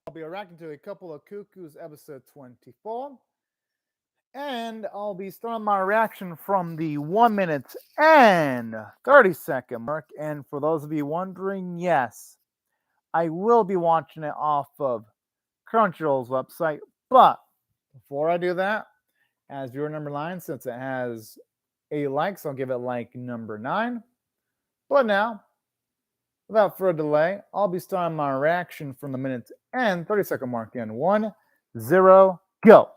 I'll be reacting to a couple of Cuckoos episode 24. And I'll be starting my reaction from the 1 minute and 30-second mark. And for those of you wondering, yes, I will be watching it off of Crunchyroll's website. But before I do that, as viewer number 9, since it has 8 likes, I'll give it like number 9. But now, without further delay, I'll be starting my reaction from the minute and 30-second mark in 1, 0, go.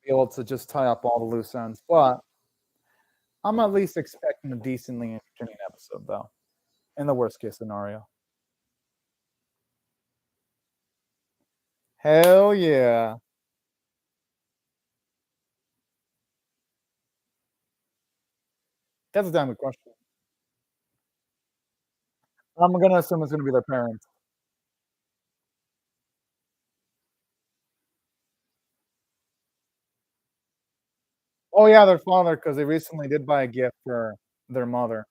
Be able to just tie up all the loose ends, but I'm at least expecting a decently entertaining episode, though, in the worst case scenario. Hell yeah. That's a damn good question. I'm gonna assume it's gonna be their parents. Oh yeah, their father, because they recently did buy a gift for their mother.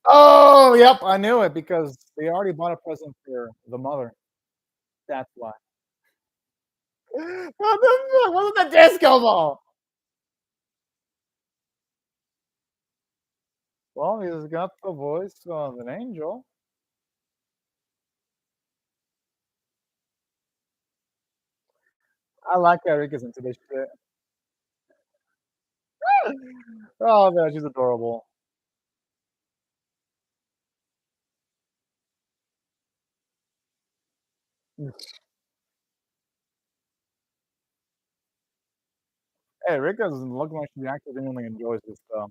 Oh, yep, I knew it because they already bought a present for the mother. That's why. What was the disco ball? Well, he's got the voice of an angel. I like Erica's into this shit. Oh man, she's adorable. Hey, Rika doesn't look like she actually genuinely enjoys this stuff.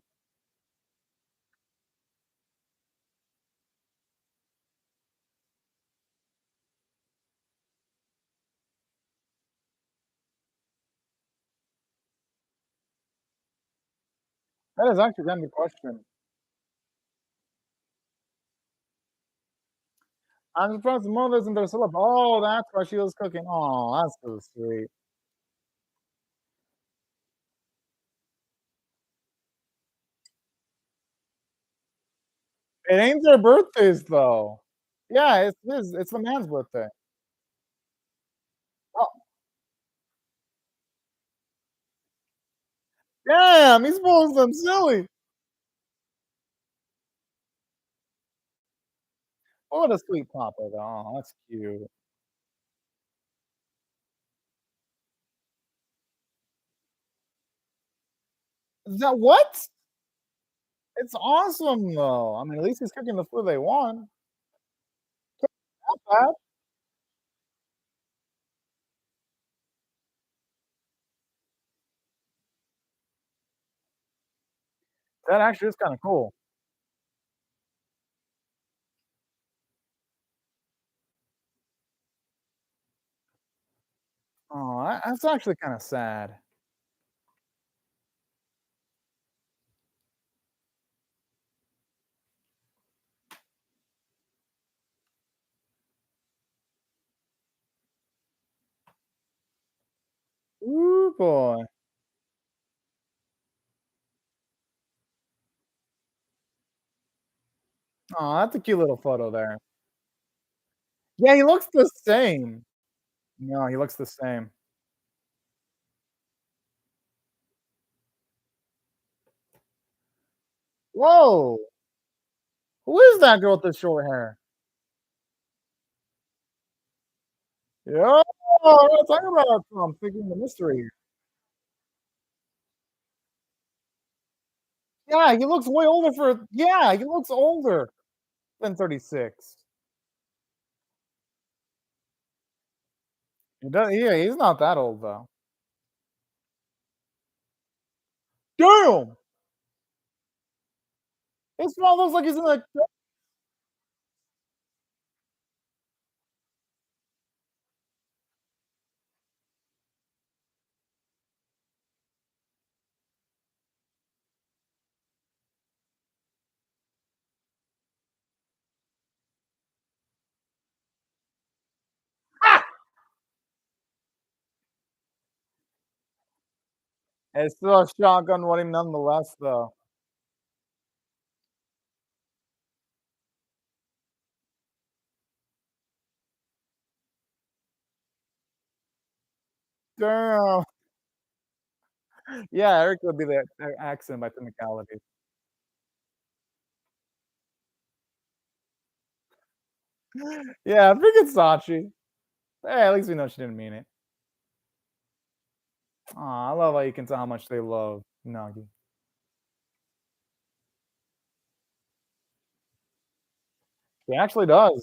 That is actually kind of the question. I'm surprised the mother isn't there still up. Oh, that's why she was cooking. Oh, that's so sweet. It ain't their birthdays though. Yeah, it's his. It's the man's birthday. Oh, damn, he's pulling some silly. Oh, what a sweet papa though. Oh, that's cute. Is that what? It's awesome though. I mean, at least he's cooking the food they want. Not bad. That actually is kind of cool. Oh, that's actually kind of sad. Ooh boy. Oh, that's a cute little photo there. Yeah, he looks the same. No, he looks the same. Whoa! Who is that girl with the short hair? Yeah, we're talking about figuring the mystery. Yeah, he looks way older for yeah, he looks older than 36. He does yeah, he's not that old though. Damn! His smile looks like he's in like It's still a shotgun wedding nonetheless, though. Damn. Yeah, Eric would be the accent by technicality. Yeah, freaking Sachi. Hey, at least we know she didn't mean it. Aw, I love how you can tell how much they love Nagi. He actually does.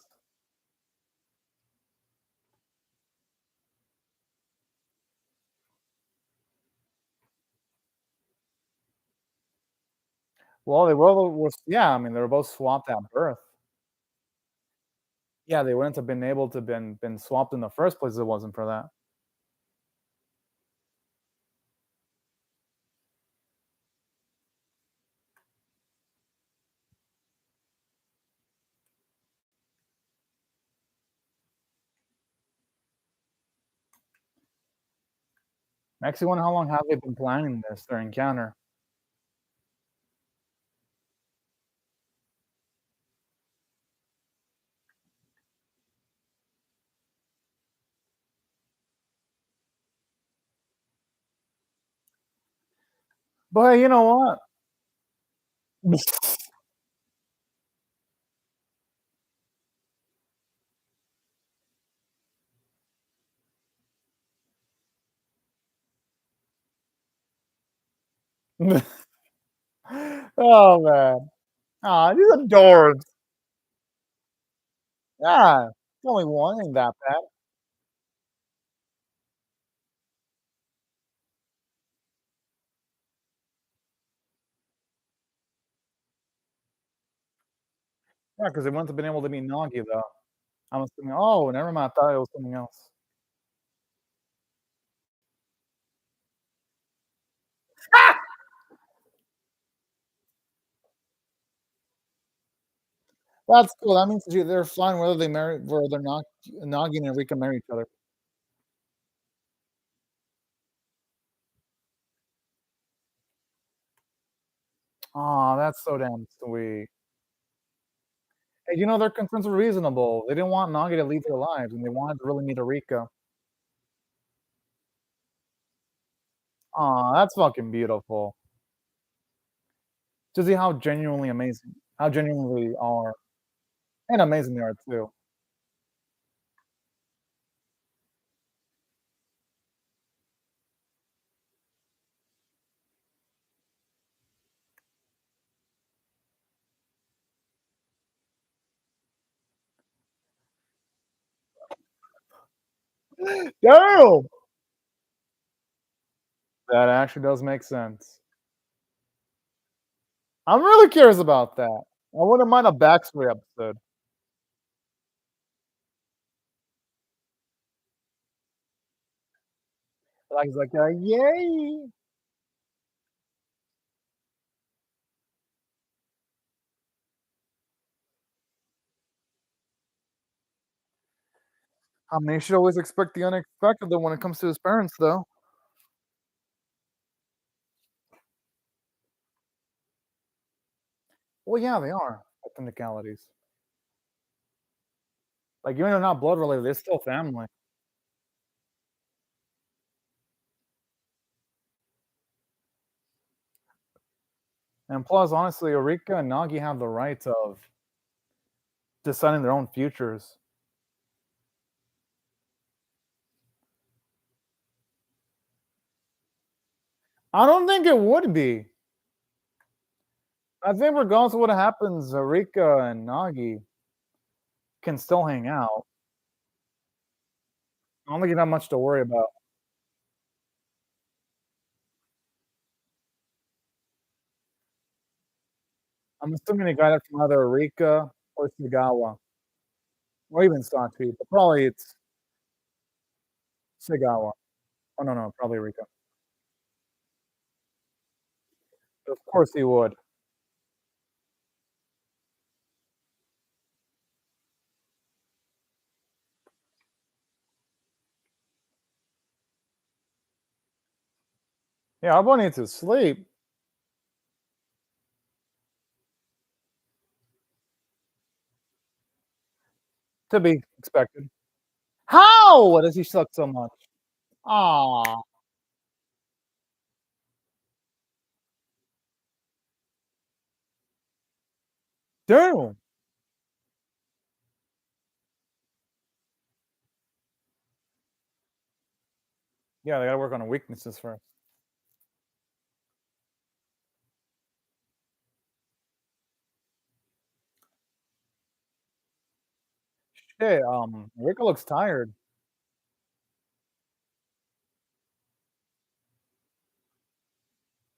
Well, they were was yeah, I mean, they were both swapped at birth. Yeah, they wouldn't have been able to been swapped in the first place if it wasn't for that. Makes you wonder how long have they been planning this, their encounter. But hey, you know what? Oh, man. Aw, these adorbs. Yeah, it's only one, ain't that bad. Yeah, 'cause they wouldn't have been able to meet Nagi, though. I'm assuming oh, never mind, I thought it was something else. That's cool, that means they're fine whether they marry whether not Nagi and Rika marry each other. Aw, that's so damn sweet. And you know, their concerns were reasonable. They didn't want Nagi to leave their lives, and they wanted to really meet Erika. Aw, that's fucking beautiful. To see how genuinely amazing how genuinely they are, and amazing they are too. Damn! That actually does make sense. I'm really curious about that. I wouldn't mind a backstory episode. Like, he's like, "Yay!" I mean, you should always expect the unexpected though when it comes to his parents, though. Well, yeah, they are, by technicalities. Like, even though they're not blood related, they're still family. And plus, honestly, Eureka and Nagi have the right of deciding their own futures. I don't think it would be. I think regardless of what happens, Eureka and Nagi can still hang out. I don't think you have much to worry about. I'm assuming they got it from either Eureka or Sagawa, or even Sachi, but probably it's Sagawa. Oh, no, no, probably Eureka. Of course he would. Yeah, our boy needs to sleep. To be expected. How does he suck so much? Aw, damn. Yeah, they gotta work on the weaknesses first. Shit, Rico looks tired.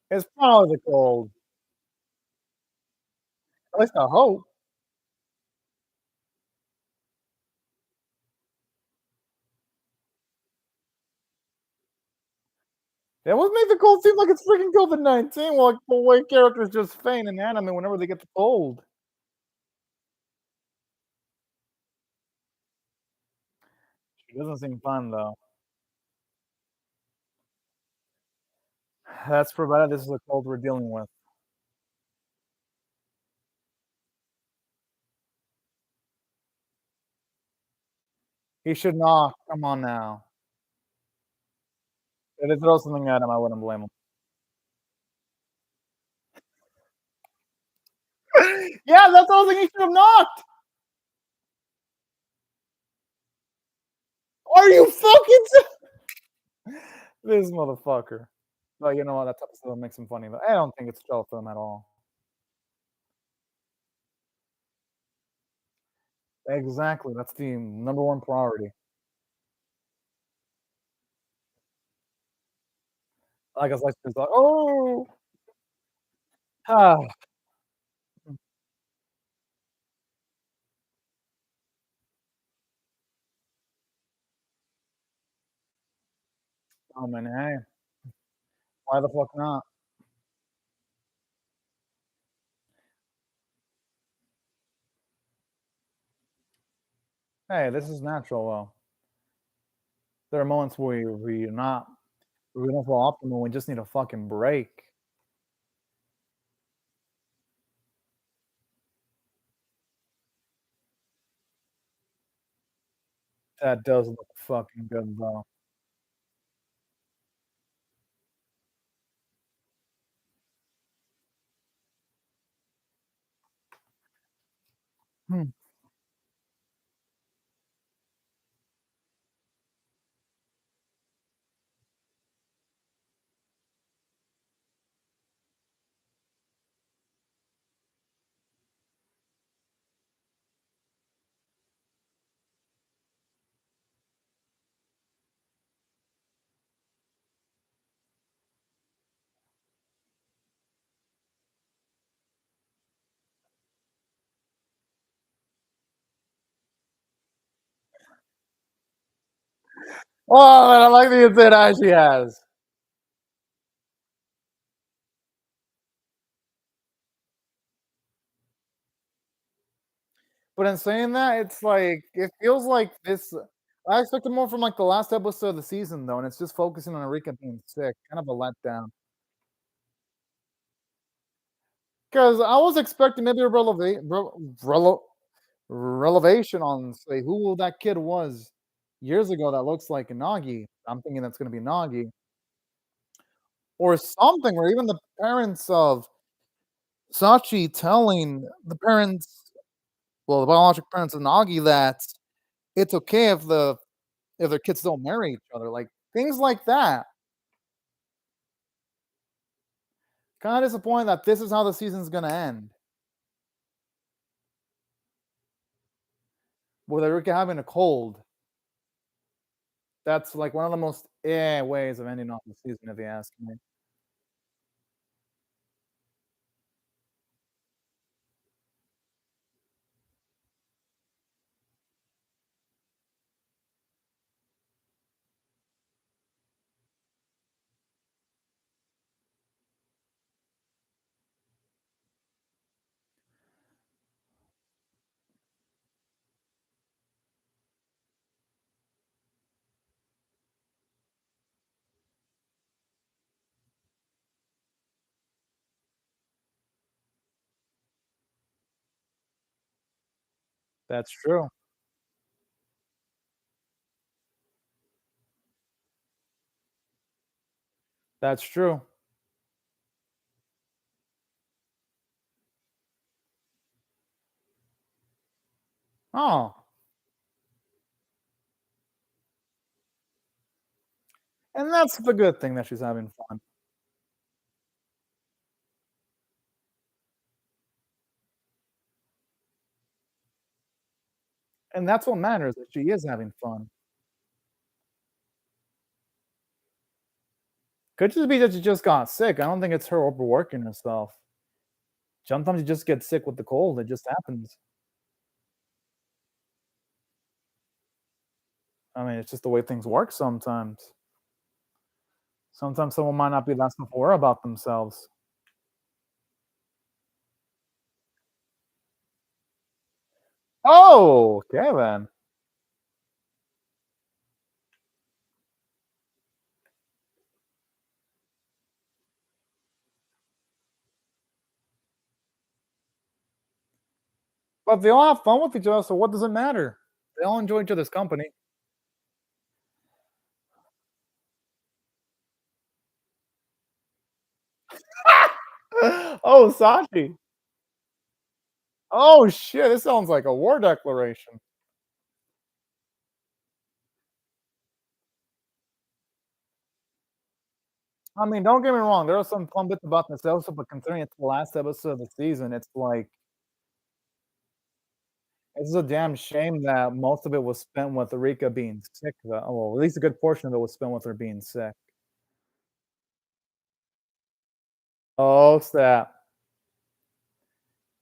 It's probably the cold. At least I hope. Yeah, what make the cold seem like it's freaking COVID-19 while like, the way characters just feign in anime whenever they get the cold. It doesn't seem fun though. That's provided this is a cold we're dealing with. He should not. Come on now. If they throw something at him, I wouldn't blame him. Yeah, that's the whole thing he should have knocked. Are you fucking this motherfucker? But you know what? That type of stuff makes him funny, but I don't think it's chill for him at all. Exactly. That's the number one priority. Like it's like it's like, oh, ah, oh man, hey, why the fuck not? Hey, this is natural though. There are moments where we don't feel optimal. We just need a fucking break. That does look fucking good though. Hmm. Oh, man, I like the insane eye she has. But in saying that, it's like it feels like this. I expected more from like the last episode of the season though, and it's just focusing on Erika being sick. Kind of a letdown. Because I was expecting maybe a relevation on say who that kid was years ago that looks like Nagi. I'm thinking that's going to be Nagi or something, or even the parents of Sachi telling the parents, well, the biological parents of Nagi that it's okay if their kids don't marry each other, like things like that. Kind of disappointed that this is how the season's gonna end with Erika having a cold. That's like one of the most ways of ending off the season, if you ask me. That's true. That's true. Oh, and that's the good thing that she's having fun. And that's what matters, that she is having fun. Could just be that she just got sick. I don't think it's her overworking herself. Sometimes you just get sick with the cold, it just happens. I mean, it's just the way things work sometimes. Sometimes someone might not be that self-aware about themselves. Oh, okay then. But they all have fun with each other, so what does it matter? They all enjoy each other's company. Oh, Sachi. Oh shit, this sounds like a war declaration. I mean, don't get me wrong, there are some fun bits about this episode, but considering it's the last episode of the season, it's like it's a damn shame that most of it was spent with Rika being sick, though. Well, at least a good portion of it was spent with her being sick. Oh, snap.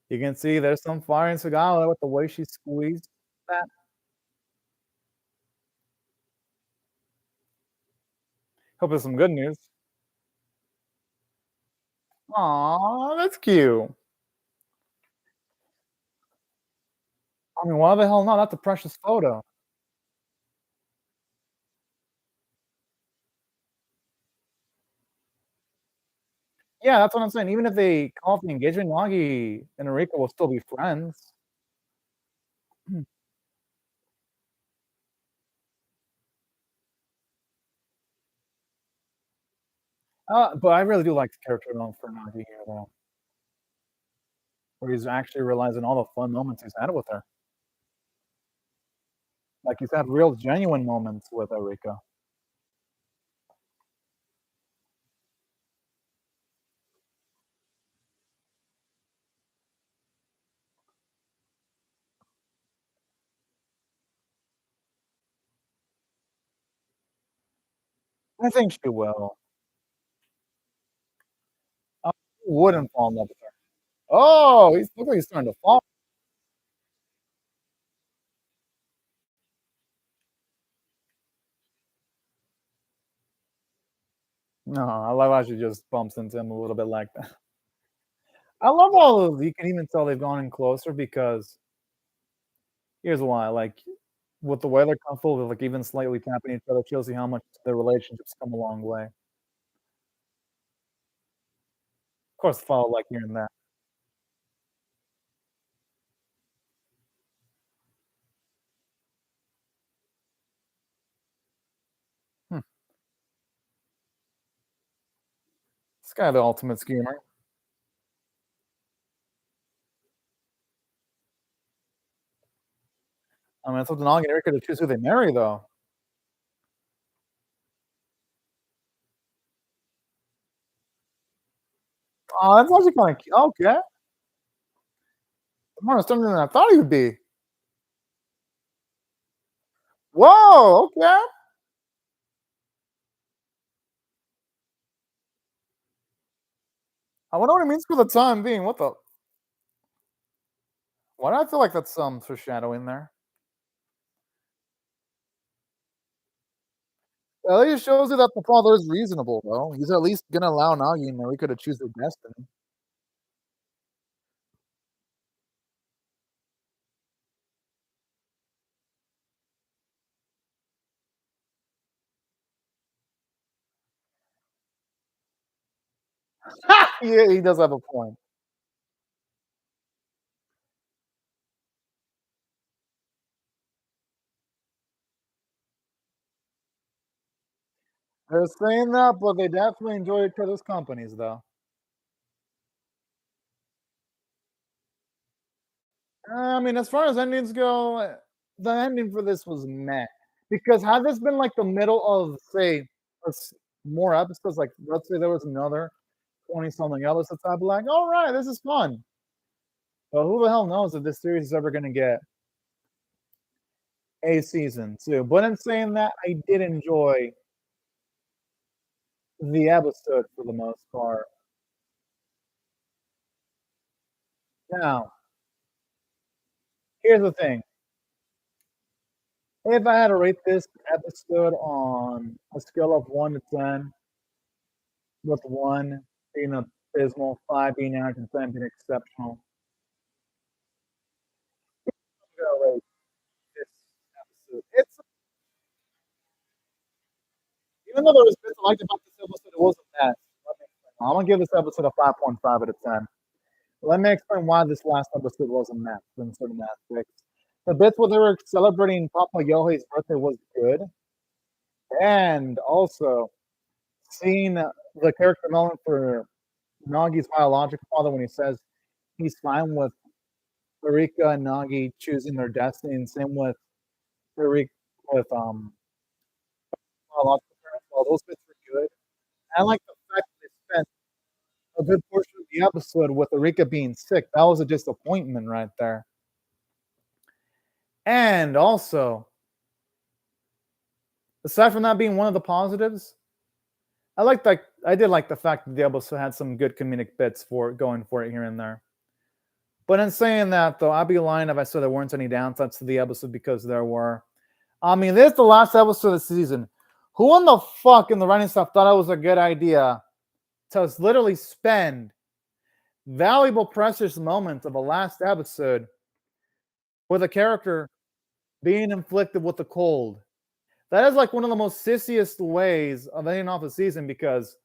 You can see there's some fire in Sagala with the way she squeezed that. Hope it's some good news. Aw, that's cute. I mean, why the hell not? That's a precious photo. Yeah, that's what I'm saying. Even if they call off the engagement, Nagi and Erika will still be friends. Hmm. But I really do like the character development for Nagi here, though, where he's actually realizing all the fun moments he's had with her. Like, he's had real genuine moments with Erika. I think she will. Who wouldn't fall in love with her? Oh, he's look like he's starting to fall. No, I love how she just bumps into him a little bit like that. I love all of you can even tell they've gone in closer because here's why, like, with the way they're comfortable, like, even slightly tapping each other shows you how much their relationship's come a long way. Of course, follow like here and there. Hmm, this guy the ultimate schemer. I mean, it's up to Nagi and Erika to choose who they marry, though. Oh, that's actually kinda cu okay. More understanding than I thought he would be. Whoa, okay. I wonder what it means for the time being. What the why do I feel like that's some foreshadowing there? At least shows you that the father is reasonable, though. He's at least gonna allow Nagi and Marika to choose their destiny. Yeah, he does have a point. They're saying that, but they definitely enjoy each other's companies, though. I mean, as far as endings go, the ending for this was meh. Because had this been like the middle of, say, let's more episodes, like let's say there was another 20 something episodes, I'd be like, all right, this is fun. But who the hell knows if this series is ever going to get a season two? But in saying that, I did enjoy the episode for the most part. Now, here's the thing. If I had to rate this episode on a scale of 1 to 10, with 1 being abysmal, 5 being average, and 10 being exceptional, I'm going to rate this episode. It's, even though there was bits I liked about this episode, it wasn't that. I'm going to give this episode a 5.5 out of 10. Let me explain why this last episode wasn't matched in certain aspects. The bits where they were celebrating Papa Yohei's birthday was good. And also, seeing the character moment for Nagi's biological father when he says he's fine with Erika and Nagi choosing their destiny, and same with Erika with biological parents. Well, those bits were good. I like the fact that they spent a good portion of the episode with Erika being sick. That was a disappointment right there. And also, aside from that being one of the positives, I did like the fact that the episode had some good comedic bits for going for it here and there. But in saying that, though, I'd be lying if I said there weren't any downsides to the episode, because there were. I mean, this is the last episode of the season. Who in the fuck in the writing staff thought it was a good idea to literally spend valuable, precious moments of a last episode with a character being inflicted with a cold? That is like one of the most sissiest ways of ending off a season, because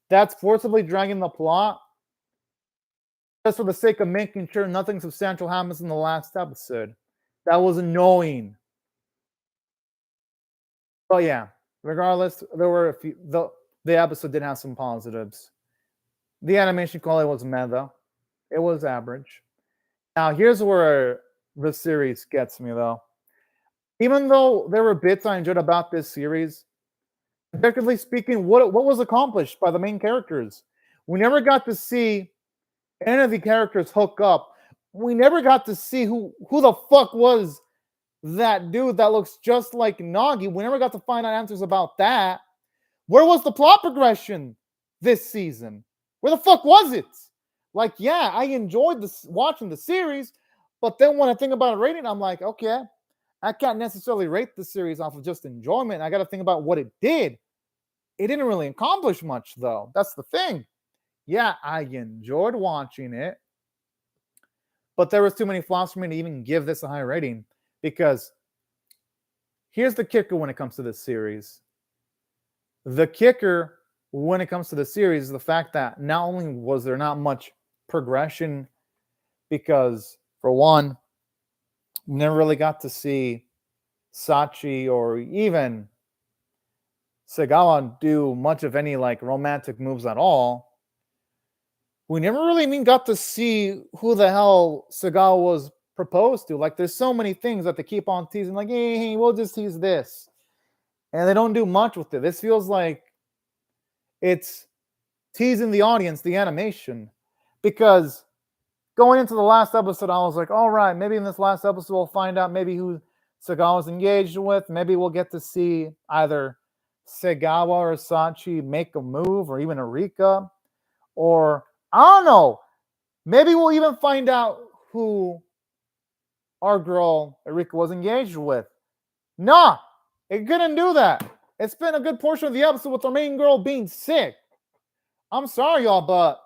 that's forcibly dragging the plot just for the sake of making sure nothing substantial happens in the last episode. That was annoying. But yeah, regardless, there were a few. The episode did have some positives. The animation quality was meh, though. It was average. Now, here's where the series gets me, though. Even though there were bits I enjoyed about this series, objectively speaking, what was accomplished by the main characters? We never got to see any of the characters hook up. We never got to see who the fuck was that dude that looks just like Nagi. We never got to find out answers about that. Where was the plot progression this season? Where the fuck was it? Like, yeah, I enjoyed watching the series, but then when I think about a rating, I'm like, okay, I can't necessarily rate the series off of just enjoyment. I got to think about what it did. It didn't really accomplish much, though. That's the thing. Yeah, I enjoyed watching it, but there was too many flaws for me to even give this a high rating, because here's the kicker when it comes to this series. The kicker when it comes to the series is the fact that not only was there not much progression, because for one, we never really got to see Sachi or even Sagawa do much of any like romantic moves at all. We never really even got to see who the hell Sagawa was proposed to. Like, there's so many things that they keep on teasing, like, hey, we'll just tease this. And they don't do much with it. This feels like it's teasing the audience, the animation. Because going into the last episode, I was like, all right, maybe in this last episode, we'll find out maybe who Sagawa's engaged with. Maybe we'll get to see either Sagawa or Sachi make a move, or even Erika. Or, I don't know, maybe we'll even find out who our girl Erika was engaged with. Nah, it couldn't do that. It spent a good portion of the episode with our main girl being sick. I'm sorry, y'all, but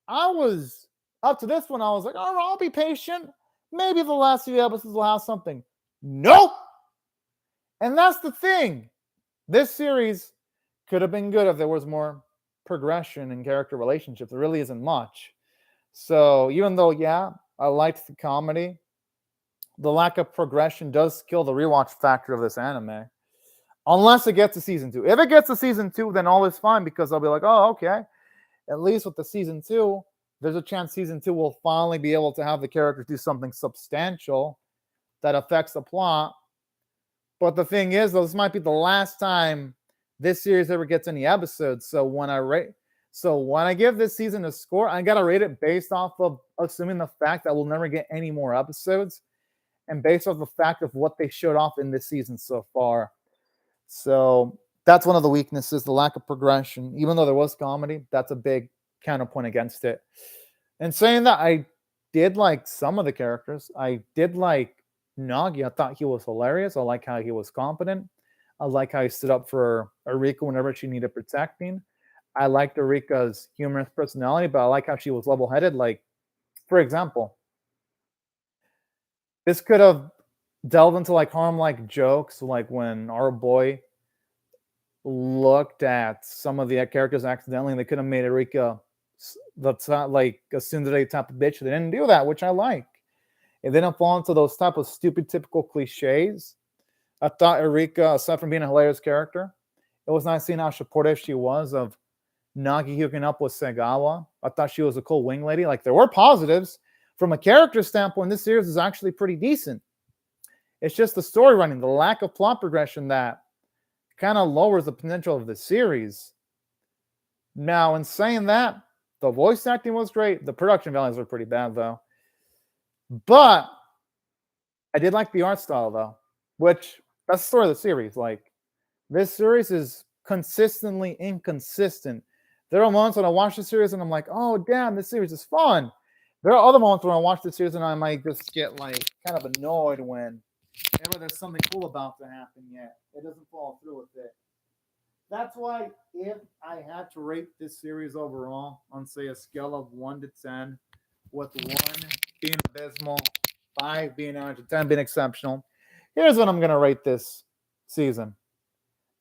I was up to this one. I was like, all right, I'll be patient. Maybe the last few episodes will have something. Nope. And that's the thing. This series could have been good if there was more progression in character relationships. There really isn't much. So even though, yeah, I liked the comedy, the lack of progression does kill the rewatch factor of this anime. Unless it gets to season 2. If it gets to season 2, then all is fine because I'll be like, oh, okay. At least with the season 2, there's a chance season 2 will finally be able to have the characters do something substantial that affects the plot. But the thing is, though, this might be the last time this series ever gets any episodes. So when I give this season a score, I gotta rate it based off of assuming the fact that we'll never get any more episodes, and based off the fact of what they showed off in this season so far. So that's one of the weaknesses, the lack of progression. Even though there was comedy, that's a big counterpoint against it. And saying that, I did like some of the characters. I did like Nagi. I thought he was hilarious. I like how he was competent. I like how he stood up for Erika whenever she needed protecting. I liked Erika's humorous personality, but I like how she was level-headed. Like, for example, this could have delved into like harem-like jokes, like when our boy looked at some of the characters accidentally, and they could have made Erika that's not like a tsundere type of bitch. They didn't do that, which I like. It didn't fall into those type of stupid, typical cliches. I thought Erika, aside from being a hilarious character, it was nice seeing how supportive she was of Nagi hooking up with Segawa. I thought she was a cool wing lady. Like, there were positives. From a character standpoint, this series is actually pretty decent. It's just the story running, the lack of plot progression that kind of lowers the potential of the series. Now, in saying that, the voice acting was great. The production values were pretty bad, though. But I did like the art style, though, which that's the story of the series. Like, this series is consistently inconsistent. There are moments when I watch the series and I'm like, oh, damn, this series is fun. There are other moments when I watch the series and I might just get, like, kind of annoyed when there's something cool about to happen yet. It doesn't follow through with it. That's why if I had to rate this series overall on, say, a scale of 1 to 10, with 1 being abysmal, 5 being average, 10 being exceptional, here's what I'm going to rate this season.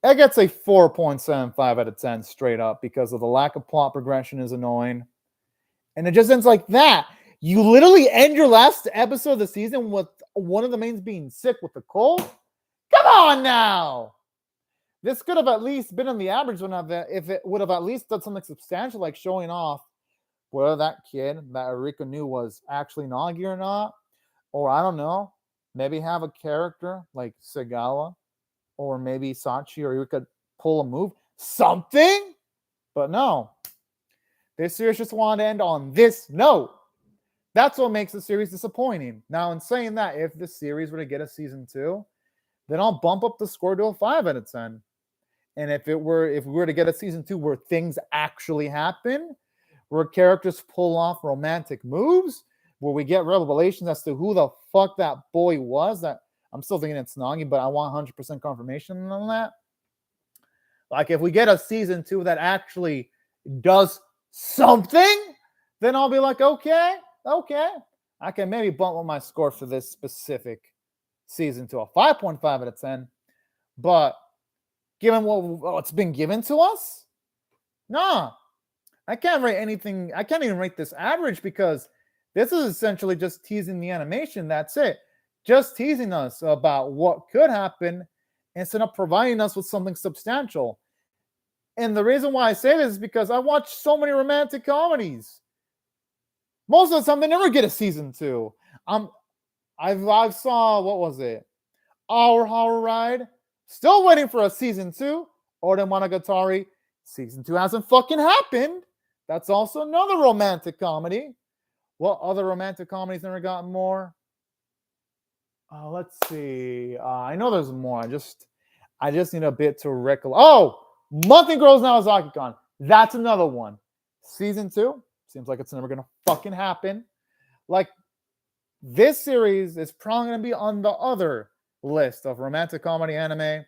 It gets a 4.75 out of 10 straight up because of the lack of plot progression is annoying. And it just ends like that. You literally end your last episode of the season with one of the mains being sick with the cold? Come on now! This could have at least been on the average one of it if it would have at least done something substantial, like showing off whether that kid that Erika knew was actually Nagi or not. Or, I don't know, maybe have a character like Segawa or maybe Sachi or Erika pull a move. Something? But no. This series just wanted to end on this note. That's what makes the series disappointing. Now, in saying that, if this series were to get a season 2, then I'll bump up the score to a 5 out of 10. And if we were to get a season 2 where things actually happen, where characters pull off romantic moves, where we get revelations as to who the fuck that boy was, that I'm still thinking it's Nagi, but I want 100% confirmation on that. Like, if we get a season 2 that actually does something, then I'll be like, okay, I can maybe bump up my score for this specific season to a 5.5 out of 10. But given what's been given to us, nah, I can't rate anything. I can't even rate this average because this is essentially just teasing the animation. That's it. Just teasing us about what could happen instead of providing us with something substantial. And the reason why I say this is because I watch so many romantic comedies. Most of the time, they never get a season 2. I saw, what was it? Our Horror Ride. Still waiting for a season 2. Ode Monogatari. Season 2 hasn't fucking happened. That's also another romantic comedy. What other romantic comedies never gotten more? Let's see. I know there's more. I just need a bit to recollect. Oh, Monthly Girls Now Azaki-kan. That's another one. Season 2. Seems like it's never going to fucking happen. Like, this series is probably going to be on the other list of romantic comedy anime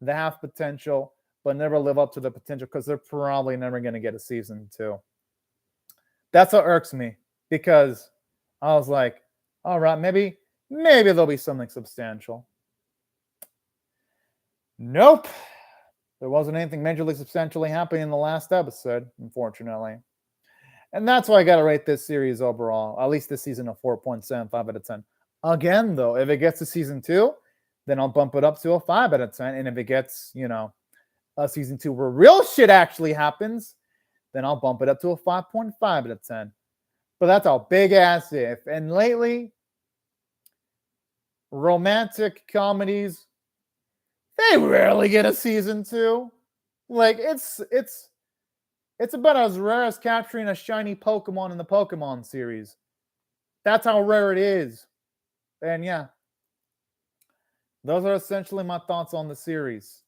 that have potential but never live up to the potential because they're probably never going to get a season 2. That's what irks me because I was like, all right, maybe there'll be something substantial. Nope. There wasn't anything majorly substantially happening in the last episode, unfortunately. And that's why I got to rate this series overall, at least this season, a 4.75 out of 10. Again, though, if it gets to season 2, then I'll bump it up to a 5 out of 10. And if it gets, a season 2 where real shit actually happens, then I'll bump it up to a 5.5 out of 10. But that's a big ass if. And lately, romantic comedies, they rarely get a season 2. Like it's about as rare as capturing a shiny Pokemon in the Pokemon series. That's how rare it is. And yeah, those are essentially my thoughts on the series.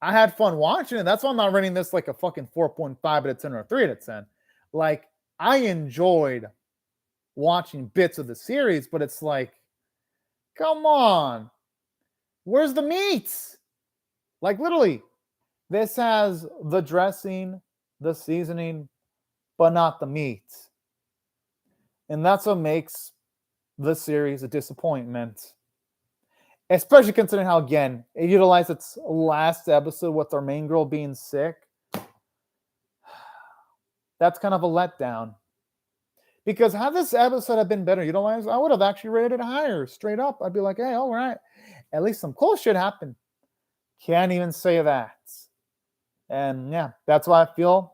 I had fun watching it. That's why I'm not rating this like a fucking 4.5 out of 10 or a 3 out of 10. Like, I enjoyed watching bits of the series, but it's like, come on. Where's the meat? Like, literally, this has the dressing, the seasoning, but not the meat. And that's what makes the series a disappointment. Especially considering how, again, it utilized its last episode with our main girl being sick. That's kind of a letdown. Because had this episode have been better utilized, I would have actually rated it higher, straight up. I'd be like, hey, all right. At least some cool shit happened. Can't even say that. And yeah, that's why I feel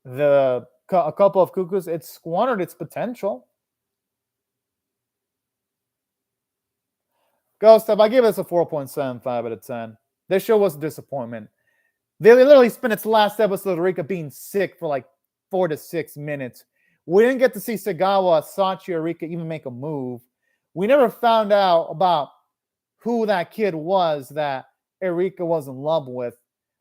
a couple of Cuckoos, it squandered its potential. Ghost Up, I give this a 4.75 out of 10. This show was a disappointment. They literally spent its last episode of Rika being sick for like 4 to 6 minutes. We didn't get to see Sagawa, Sachi, or Rika even make a move. We never found out about who that kid was that Erika was in love with.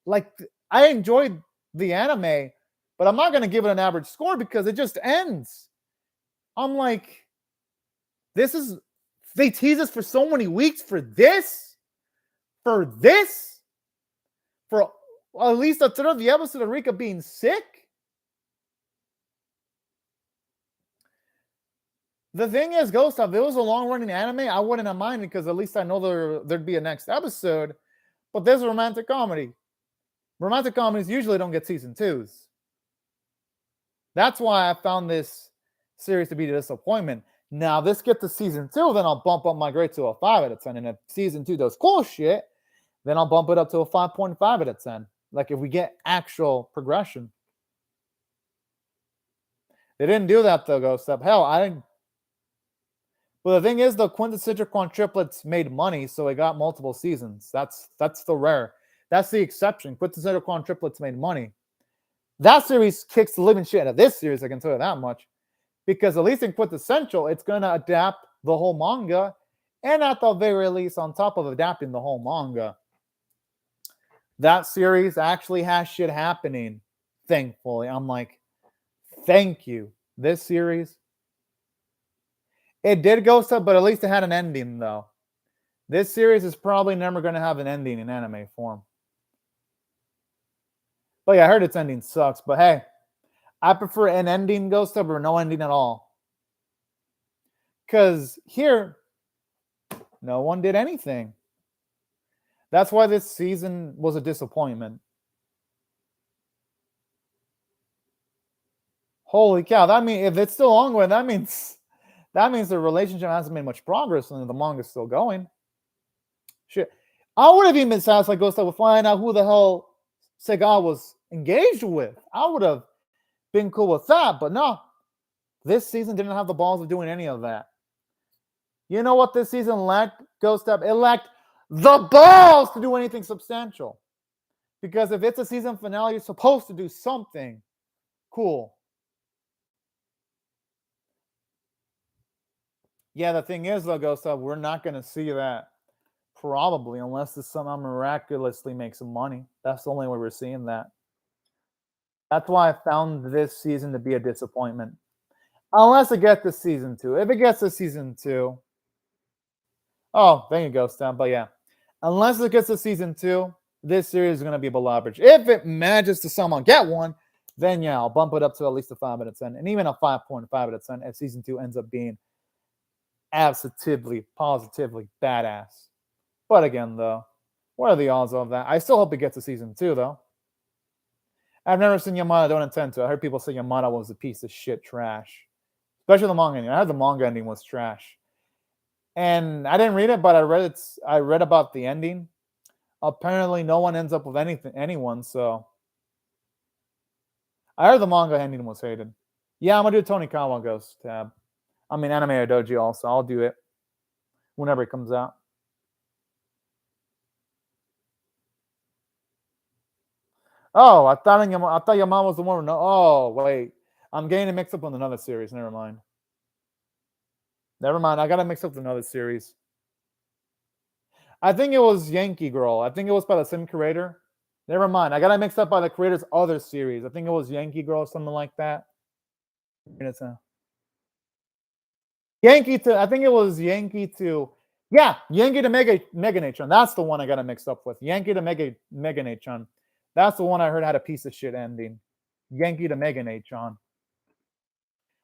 Like, I enjoyed the anime, but I'm not going to give it an average score because it just ends. I'm like, they tease us for so many weeks for this? For this? For at least a third of the episode of Rika being sick? The thing is, Ghost Up, if it was a long-running anime, I wouldn't have minded because at least I know there'd be a next episode. But there's a romantic comedy. Romantic comedies usually don't get season 2s. That's why I found this series to be a disappointment. Now, this gets to season 2, then I'll bump up my grade to a 5 out of 10. And if season 2 does cool shit, then I'll bump it up to a 5.5 out of 10. Like if we get actual progression. They didn't do that though, Ghost Up. Hell, I didn't. But the thing is, the quintessential quadruplets made money, so it got multiple seasons. That's the rare. That's the exception. Quintessential quadruplets made money. That series kicks the living shit out of this series, I can tell you that much. Because at least in Quintessential, it's going to adapt the whole manga. And at the very least, on top of adapting the whole manga, that series actually has shit happening, thankfully. I'm like, thank you. This series, it did go stuff, but at least it had an ending, though. This series is probably never going to have an ending in anime form. But yeah, I heard its ending sucks. But hey, I prefer an ending, Ghost Up, or no ending at all. Because here, no one did anything. That's why this season was a disappointment. Holy cow. That means if it's still ongoing, that means the relationship hasn't made much progress and the manga's still going. Shit. I would have even been satisfied, Ghost Up, with finding out who the hell Sega was engaged with. I would have been cool with that, but no. This season didn't have the balls of doing any of that. You know what this season lacked, Ghost Up? It lacked the balls to do anything substantial. Because if it's a season finale, you're supposed to do something cool. Yeah, the thing is, though, Ghost Up, we're not going to see that probably unless this somehow miraculously makes some money. That's the only way we're seeing that. That's why I found this season to be a disappointment. Unless it gets to season 2. If it gets to season 2. Oh, thank you, Ghost Up. But yeah, unless it gets to season 2, this series is going to be below average. If it manages to somehow get one, then yeah, I'll bump it up to at least a 5 out of 10. And even a 5.5 out of 10 if season 2 ends up being absolutely, positively badass. But again, though, what are the odds of that? I still hope it gets to season 2, though. I've never seen Yamada, don't intend to. I heard people say Yamada was a piece of shit trash. Especially the manga ending. I heard the manga ending was trash. And I didn't read it, but I read about the ending. Apparently, no one ends up with anyone. So I heard the manga ending was hated. Yeah, I'm gonna do Tonikawa Ghost tab. I mean, Anime or Doji also. I'll do it whenever it comes out. Oh, I thought your mom was the one. No, oh wait, I'm getting it mixed up with another series. Never mind. Never mind. I got it mixed up with another series. I think it was Yankee Girl. I think it was by the same creator. Never mind. I got it mixed up by the creator's other series. I think it was Yankee Girl, something like that. Yankee to. I think it was Yankee to. Yeah, Yankee to Mega Nature. That's the one I got it mixed up with. Yankee to Mega Nature. That's the one I heard had a piece of shit ending. Yankee to Mega Nature.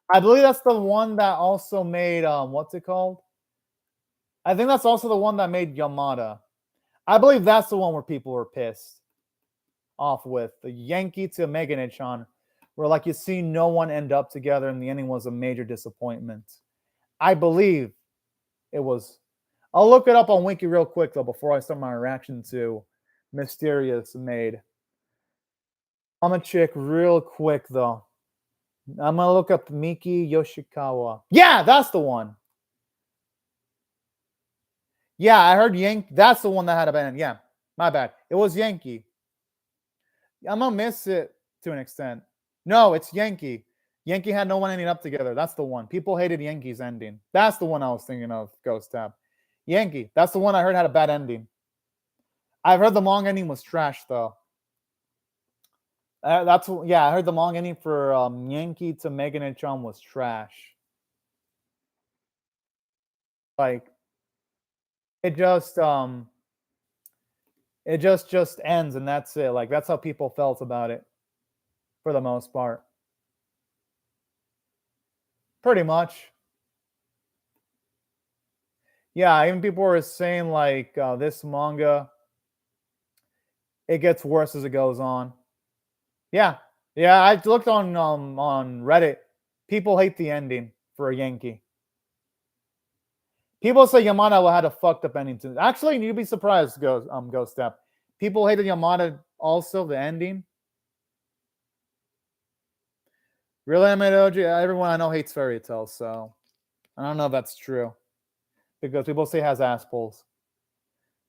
I believe that's the one that also made what's it called? I think that's also the one that made Yamada. I believe that's the one where people were pissed off with the Yankee to Meganachon, where like you see no one end up together and the ending was a major disappointment. I believe it was. I'll look it up on Wiki real quick though before I start my reaction to Mysterious Maid. I'm gonna check real quick though. I'm gonna look up Miki Yoshikawa. Yeah, that's the one. Yeah, I heard Yankee. That's the one that had a band. Yeah, my bad. It was Yankee. I'm gonna miss it to an extent. No, it's Yankee. Yankee had no one ending up together. That's the one. People hated Yankee's ending. That's the one I was thinking of, Ghost Tab. Yankee. That's the one I heard had a bad ending. I've heard the long ending was trash, though. I heard the long ending for Yankee to Megan and Chum was trash. Like, it just ends and that's it. Like, that's how people felt about it for the most part. Pretty much. Yeah, even people were saying like this manga, it gets worse as it goes on. Yeah, I looked on Reddit. People hate the ending for a Yankee. People say Yamada had a fucked up ending too. Actually, you'd be surprised, Ghost Step. People hated Yamada also, the ending. Really, everyone I know hates fairy tales, so I don't know if that's true. Because people say it has ass pulls.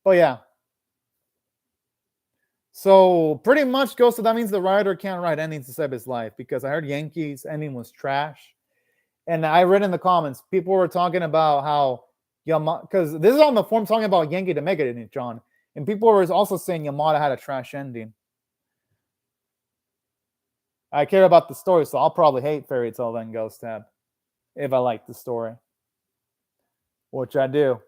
But yeah. So pretty much Ghost, that means the writer can't write endings to save his life because I heard Yankee's ending was trash. And I read in the comments, people were talking about how because this is on the forum talking about Yankee to Mega Nature, John. And people were also saying Yamada had a trash ending. I care about the story, so I'll probably hate Fairy Tail then Ghost Tab if I like the story. Which I do.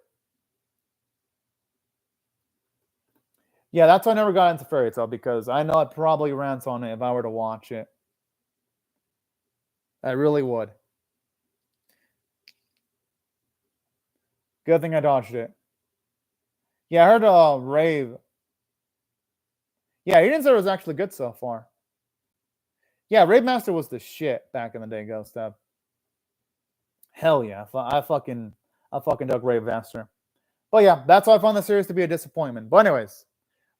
Yeah, that's why I never got into Fairy Tail because I know I'd probably rant on it if I were to watch it. I really would. Good thing I dodged it. Yeah, I heard Rave. Yeah, he didn't say it was actually good so far. Yeah, Rave Master was the shit back in the day, Ghost Tab. Hell yeah. I fucking dug Rave Master. But yeah, that's why I found the series to be a disappointment. But anyways,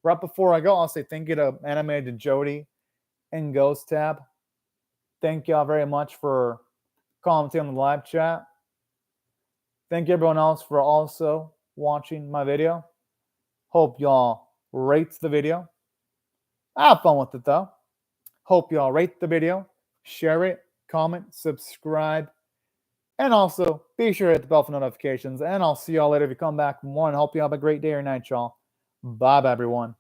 right before I go, I'll say thank you to Animated Jody and Ghost Tab. Thank y'all very much for commenting on the live chat. Thank you everyone else for also watching my video. Hope y'all rate the video. Have fun with it though. Hope y'all rate the video, share it, comment, subscribe, and also be sure to hit the bell for notifications. And I'll see y'all later if you come back for more and hope you have a great day or night, y'all. Bye, everyone.